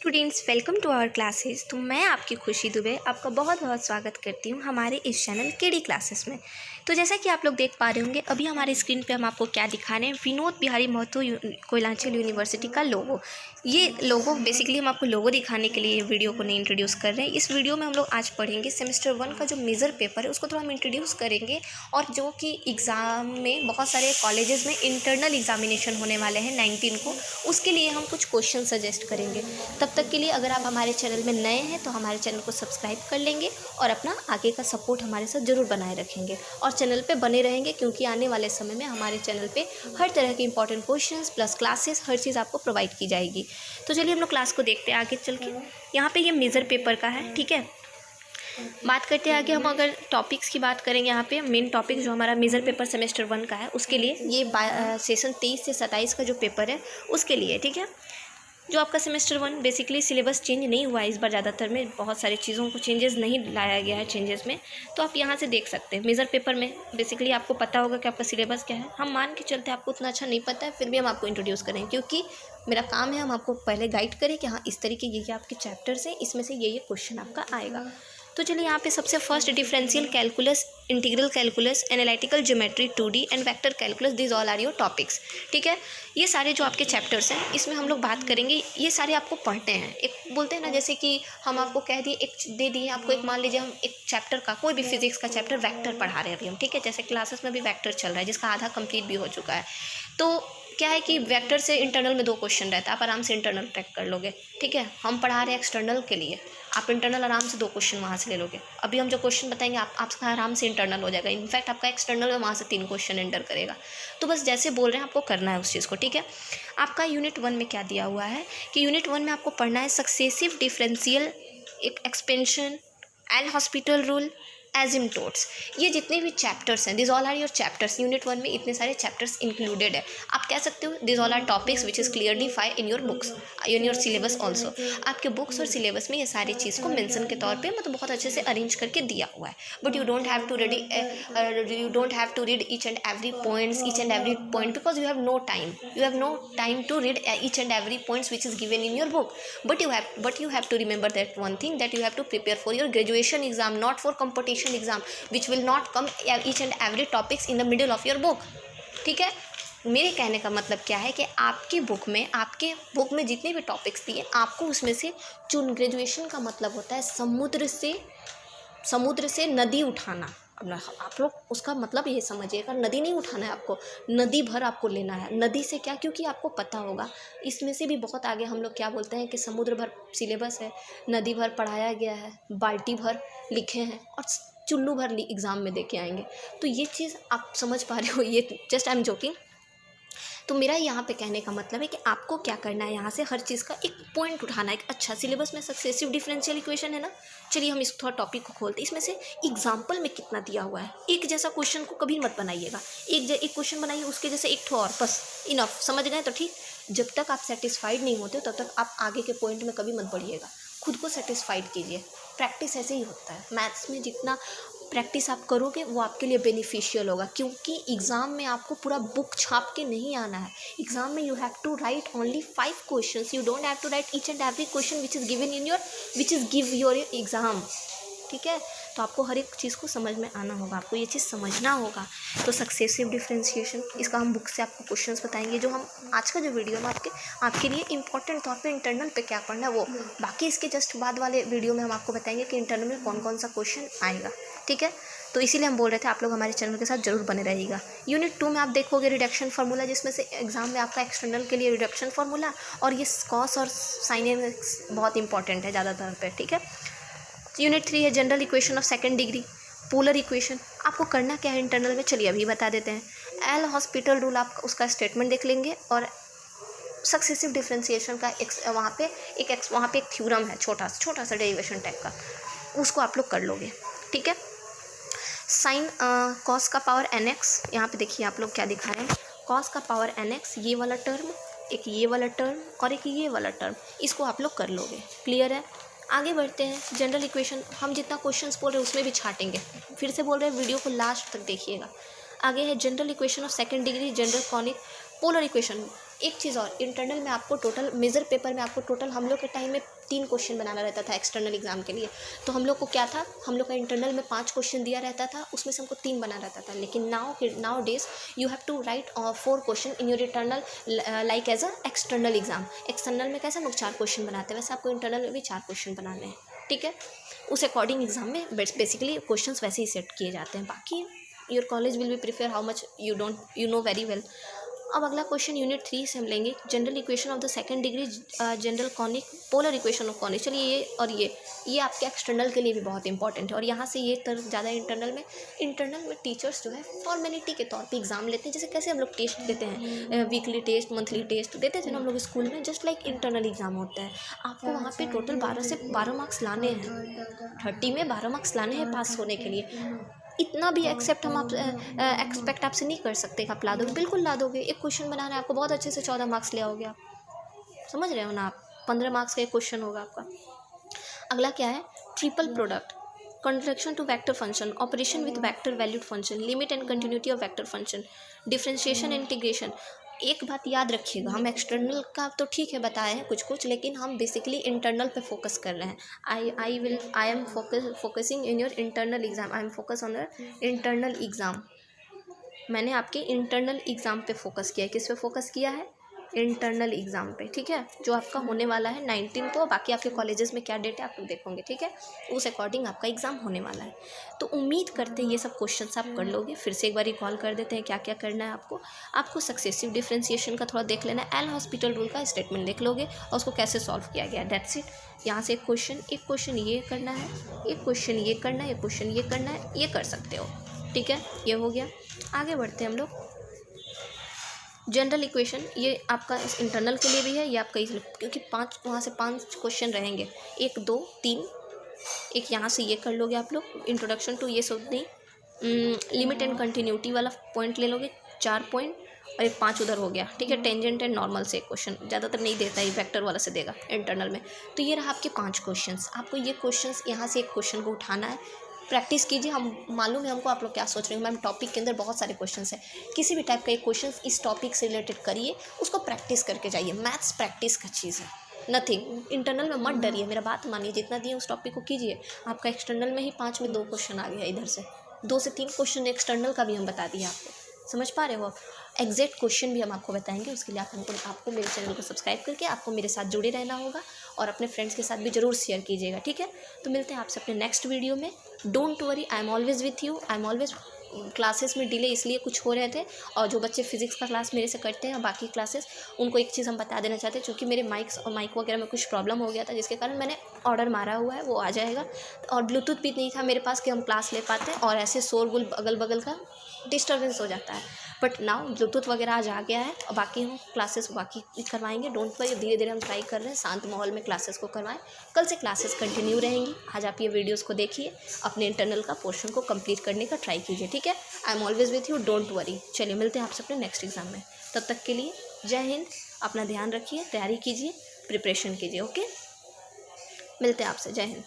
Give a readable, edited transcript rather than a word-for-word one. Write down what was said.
Students, welcome to our classes. तो मैं आपकी खुशी दुबे आपका बहुत बहुत स्वागत करती हूँ हमारे इस चैनल केडी क्लासेस में। तो जैसा कि आप लोग देख पा रहे होंगे, अभी हमारे स्क्रीन पे हम आपको क्या दिखा रहे हैं, विनोद बिहारी महतो कोयलांचल यूनिवर्सिटी का लोगो। ये लोगो बेसिकली हम आपको लोगो दिखाने के लिए वीडियो को नहीं इंट्रोड्यूस कर रहे हैं। इस वीडियो में हम लोग आज पढ़ेंगे सेमेस्टर 1 का जो मेजर पेपर है उसको थोड़ा हम इंट्रोड्यूस करेंगे, और जो कि एग्ज़ाम में बहुत सारे कॉलेजेस में इंटरनल एग्जामिनेशन होने वाले हैं 19 को, उसके लिए हम कुछ क्वेश्चन सजेस्ट करेंगे। तब तक के लिए अगर आप हमारे चैनल में नए हैं तो हमारे चैनल को सब्सक्राइब कर लेंगे और अपना आगे का सपोर्ट हमारे साथ ज़रूर बनाए रखेंगे और चैनल पे बने रहेंगे, क्योंकि आने वाले समय में हमारे चैनल पे हर तरह के इंपॉर्टेंट क्वेश्चंस प्लस क्लासेस हर चीज़ आपको प्रोवाइड की जाएगी। तो चलिए हम लोग क्लास को देखते हैं आगे चल के। यहाँ पे ये मेजर पेपर का है, ठीक है। बात करते हैं आगे। हम अगर टॉपिक्स की बात करेंगे, यहाँ पे मेन टॉपिक जो हमारा मेजर पेपर सेमेस्टर 1 का है उसके लिए, ये सेशन 23 से 27 का जो पेपर है उसके लिए, ठीक है। जो आपका सेमेस्टर 1 बेसिकली सिलेबस चेंज नहीं हुआ है इस बार, ज़्यादातर में बहुत सारी चीज़ों को चेंजेस नहीं लाया गया है चेंजेस में। तो आप यहाँ से देख सकते हैं मेजर पेपर में बेसिकली आपको पता होगा कि आपका सिलेबस क्या है। हम मान के चलते आपको उतना अच्छा नहीं पता है, फिर भी हम आपको इंट्रोड्यूस करें, क्योंकि मेरा काम है हम आपको पहले गाइड करें कि हाँ इस तरीके ये आपके चैप्टर्स हैं, इसमें से ये क्वेश्चन आपका आएगा। तो चलिए यहाँ पे सबसे first differential calculus, integral calculus, analytical geometry, 2D and vector calculus, this all are your topics, ठीक है। ये सारे जो आपके चैप्टर्स हैं इसमें हम लोग बात करेंगे, ये सारे आपको पढ़ने हैं। एक बोलते हैं ना, जैसे कि हम आपको कह दिए, एक दे दिए आपको, एक मान लीजिए हम एक चैप्टर का कोई भी फिजिक्स का चैप्टर वेक्टर पढ़ा रहे हैं अभी हम, ठीक है। जैसे क्लासेस में भी वेक्टर चल रहा है जिसका आधा कंप्लीट भी हो चुका है। तो क्या है कि वेक्टर से इंटरनल में 2 क्वेश्चन रहता है, आप आराम से इंटरनल ट्रैक कर लोगे, ठीक है। हम पढ़ा रहे हैं एक्सटर्नल के लिए, आप इंटरनल आराम से 2 क्वेश्चन वहाँ से ले लोगे। अभी हम जो क्वेश्चन बताएंगे आपका आराम से इंटरनल हो जाएगा। इनफैक्ट आपका एक्सटर्नल में वहाँ से 3 क्वेश्चन एंटर करेगा। तो बस जैसे बोल रहे हैं आपको करना है उस चीज़ को, ठीक है। आपका यूनिट 1 में क्या दिया हुआ है कि यूनिट 1 में आपको पढ़ना है successive differential expansion, L hospital rule, asymptotes. ये जितने भी चैप्टर्स हैं, this all are your chapters. Unit 1 में इतने सारे चैप्टर्स इंक्लूडेड है। आप कह सकते हो this all are topics which is clearly find in your books, in your syllabus also. आपके बुक्स और सिलेबस में ये सारी चीज़ को मेंशन के तौर पे मतलब बहुत अच्छे से अरेंज करके दिया हुआ है। But you don't have to read each and every point because you have no time to read each and every points which is given in your book. But you have to remember that one thing, that you have to prepare for your graduation exam, not for competition exam, which will not come each and every topics in the middle of your book, ठीक है। मेरे कहने का मतलब क्या है कि आपके बुक में जितने भी टॉपिक्स दिए आपको उसमें से ग्रेजुएशन का मतलब होता है समुद्र से नदी उठाना। अब आप लोग उसका मतलब ये समझिएगा, नदी नहीं उठाना है आपको, नदी भर आपको लेना है। नदी से क्या, क्योंकि आपको पता होगा इसमें से भी बहुत आगे हम लोग क्या बोलते हैं कि समुद्र भर सिलेबस है, नदी भर पढ़ाया गया है, बाल्टी भर लिखे हैं और चुल्लू भर एग्ज़ाम में दे के आएंगे। तो ये चीज़ आप समझ पा रहे हो, ये जस्ट आई एम जोकिंग। तो मेरा यहाँ पे कहने का मतलब है कि आपको क्या करना है, यहाँ से हर चीज़ का एक पॉइंट उठाना है। एक अच्छा सिलेबस में सक्सेसिव डिफरेंशियल इक्वेशन है ना, चलिए हम इस थोड़ा टॉपिक को खोलते हैं। इसमें से एग्जाम्पल में कितना दिया हुआ है, एक जैसा क्वेश्चन को कभी मत बनाइएगा। एक क्वेश्चन बनाइए, उसके जैसे एक ठो और, बस इनफ, समझ गए तो ठीक। जब तक आप सेटिस्फाइड नहीं होते तब तक आप आगे के पॉइंट में कभी मत बढ़िएगा, खुद को सेटिस्फाइड कीजिए। प्रैक्टिस ऐसे ही होता है। मैथ्स में जितना प्रैक्टिस आप करोगे वो आपके लिए बेनिफिशियल होगा, क्योंकि एग्ज़ाम में आपको पूरा बुक छाप के नहीं आना है। एग्ज़ाम में you have to write only 5 questions, you don't have to write each and every question which is give your exam, ठीक है। तो आपको हर एक चीज़ को समझ में आना होगा, आपको ये चीज़ समझना होगा। तो सक्सेसिव डिफरेंशिएशन, इसका हम बुक से आपको क्वेश्चंस बताएंगे। जो हम आज का जो वीडियो में आपके लिए इंपॉर्टेंट तौर पे इंटरनल पे क्या पढ़ना है वो, बाकी इसके जस्ट बाद वाले वीडियो में हम आपको बताएंगे कि इंटरनल में कौन कौन सा क्वेश्चन आएगा, ठीक है। तो इसीलिए हम बोल रहे थे आप लोग हमारे चैनल के साथ जरूर बने रहिएगा। यूनिट 2 में आप देखोगे रिडक्शन फार्मूला, जिसमें से एग्जाम में आपका एक्सटर्नल के लिए रिडक्शन फार्मूला और ये कॉस और साइन बहुत इंपॉर्टेंट है ज़्यादातर पे, ठीक है। यूनिट 3 है general equation of second degree, polar equation. आपको करना क्या है इंटरनल में, चलिए अभी बता देते हैं। एल हॉस्पिटल रूल, आप उसका स्टेटमेंट देख लेंगे, और सक्सेसिव डिफरेंशिएशन का वहाँ पे एक थ्योरम है छोटा सा डेरिवेशन टाइप का, उसको आप लोग कर लोगे, ठीक है। साइन कॉस का पावर nx, यहाँ पे देखिए आप लोग क्या दिखा रहे हैं, कॉस का पावर nx, ये वाला टर्म, एक ये वाला टर्म और एक ये वाला टर्म, इसको आप लोग कर लोगे। क्लियर है। आगे बढ़ते हैं। जनरल इक्वेशन हम जितना क्वेश्चंस बोल रहे हैं उसमें भी छाटेंगे, फिर से बोल रहे हैं, वीडियो को लास्ट तक देखिएगा। आगे है general equation of second degree, general conic, polar equation. एक चीज़ और, इंटरनल में आपको टोटल मेजर पेपर में आपको टोटल हम लोग के टाइम में 3 क्वेश्चन बनाना रहता था एक्सटर्नल एग्जाम के लिए। तो हम लोग को क्या था, हम लोग का इंटरनल में 5 क्वेश्चन दिया रहता था, उसमें से हमको 3 बनाना रहता था। लेकिन nowadays you have to write 4 question in your internal like as a external exam. External में कैसे हम लोग 4 क्वेश्चन बनाते हैं, वैसे आपको इंटरनल में भी 4 क्वेश्चन बनाने हैं, ठीक है। उस अकॉर्डिंग एग्जाम में बेसिकली क्वेश्चंस वैसे ही सेट किए जाते हैं। बाकी your college will be prefer how much you know very well. अब अगला क्वेश्चन यूनिट 3 से हम लेंगे, general equation of the second degree general conic polar equation of conic. चलिए ये और ये आपके एक्सटर्नल के लिए भी बहुत इंपॉर्टेंट है। और यहाँ से ये तर ज़्यादा इंटरनल में टीचर्स जो है फॉर्मेलिटी के तौर पे एग्जाम लेते हैं। जैसे कैसे हम लोग टेस्ट देते हैं, वीकली टेस्ट, मंथली टेस्ट देते थे ना हम लोग स्कूल में, जस्ट लाइक इंटरनल एग्जाम होता है। आपको वहाँ पे टोटल 12 से 12 मार्क्स लाने हैं, 30 में 12 मार्क्स लाने हैं पास होने के लिए। इतना भी एक्सेप्ट हम आप एक्सपेक्ट आपसे नहीं कर सकते कि आप ला दोगे, बिल्कुल ला दोगे। एक क्वेश्चन बनाना है आपको, बहुत अच्छे से 14 मार्क्स ले आओगे आप, समझ रहे हो ना आप। 15 मार्क्स का एक क्वेश्चन होगा आपका। अगला क्या है, triple product, contraction to vector function, operation with vector valued function, limit and continuity of vector function, differentiation integration. एक बात याद रखिएगा, हम एक्सटर्नल का तो ठीक है बताए हैं कुछ कुछ, लेकिन हम बेसिकली इंटरनल पे फोकस कर रहे हैं। I am focusing in your internal exam, I am focus on your internal exam. मैंने आपके इंटरनल एग्ज़ाम पे फोकस किया है। किस पे फोकस किया है, इंटरनल एग्ज़ाम पे, ठीक है, जो आपका होने वाला है 19 को। बाकी आपके कॉलेजेस में क्या डेट है आप लोग देखोगे, ठीक है, उस अकॉर्डिंग आपका एग्ज़ाम होने वाला है। तो उम्मीद करते हैं ये सब क्वेश्चंस आप कर लोगे। फिर से एक बार रिकॉल कर देते हैं क्या क्या करना है आपको सक्सेसिव डिफ्रेंसिएशन का थोड़ा देख लेना है, एल हॉस्पिटल रूल का स्टेटमेंट देख लोगे और उसको कैसे सॉल्व किया गया, दैट्स इट। यहाँ से एक क्वेश्चन ये करना है, एक क्वेश्चन ये करना है, एक क्वेश्चन ये करना है, ये कर सकते हो, ठीक है, ये हो गया। आगे बढ़ते हैं हम लोग, जनरल इक्वेशन, ये आपका इस इंटरनल के लिए भी है, ये आपका क्योंकि 5 वहाँ से 5 क्वेश्चन रहेंगे, 1 2 3, एक यहाँ से ये कर लोगे आप लोग, इंट्रोडक्शन टू ये सब नहीं, लिमिट एंड कंटिन्यूटी वाला पॉइंट ले लोगे 4 पॉइंट, और एक 5 उधर हो गया, ठीक है। टेंजेंट एंड नॉर्मल से एक क्वेश्चन, ज़्यादातर नहीं देता है, वेक्टर वाला से देगा इंटरनल में। तो ये रहा आपके 5 क्वेश्चंस। आपको ये क्वेश्चंस यहाँ से एक क्वेश्चन को उठाना है, प्रैक्टिस कीजिए। हम मालूम है हमको आप लोग क्या सोच रहे हैं, मैम टॉपिक के अंदर बहुत सारे क्वेश्चंस हैं, किसी भी टाइप का एक क्वेश्चन इस टॉपिक से रिलेटेड करिए, उसको प्रैक्टिस करके जाइए। मैथ्स प्रैक्टिस का चीज़ है, नथिंग। इंटरनल में मत डरिए, मेरा बात मानिए, जितना दिए उस टॉपिक को कीजिए। आपका एक्सटर्नल में ही 5 में 2 क्वेश्चन आ गया, इधर से 2 से 3 क्वेश्चन एक्सटर्नल का भी हम बता दिए आपको, समझ पा रहे हो आप। एग्जैक्ट क्वेश्चन भी हम आपको बताएंगे, उसके लिए आपको मेरे चैनल को सब्सक्राइब करके आपको मेरे साथ जुड़े रहना होगा और अपने फ्रेंड्स के साथ भी ज़रूर शेयर कीजिएगा, ठीक है। तो मिलते हैं आपसे अपने नेक्स्ट वीडियो में। Don't worry, I am always with you. I am always classes में डिले इसलिए कुछ हो रहे थे, और जो बच्चे फिजिक्स का क्लास मेरे से करते हैं और बाकी क्लासेस, उनको एक चीज़ हम बता देना चाहते हैं, क्योंकि मेरे माइक वगैरह में कुछ प्रॉब्लम हो गया था, जिसके कारण मैंने ऑर्डर मारा हुआ है, वो आ जाएगा। और ब्लूटूथ भी नहीं था मेरे पास कि हम क्लास ले पाते हैं, और ऐसे शोरगुल अगल बगल का डिस्टर्बेंस हो जाता है। बट नाउ ब्लूटूथ वगैरह आज आ गया है, और बाकी हम क्लासेस बाकी करवाएंगे। डोंट वरी, धीरे धीरे हम ट्राई कर रहे हैं शांत माहौल में क्लासेस को करवाएं। कल से क्लासेस कंटिन्यू रहेंगी। आज आप ये वीडियोस को देखिए, अपने इंटरनल का पोर्शन को कंप्लीट करने का ट्राई कीजिए, ठीक है। I am always with you, don't worry. चलिए मिलते हैं आपसे अपने नेक्स्ट एग्जाम में, तब तक के लिए जय हिंद। अपना ध्यान रखिए, तैयारी कीजिए, प्रिपरेशन कीजिए, ओके। मिलते हैं आपसे, जय हिंद।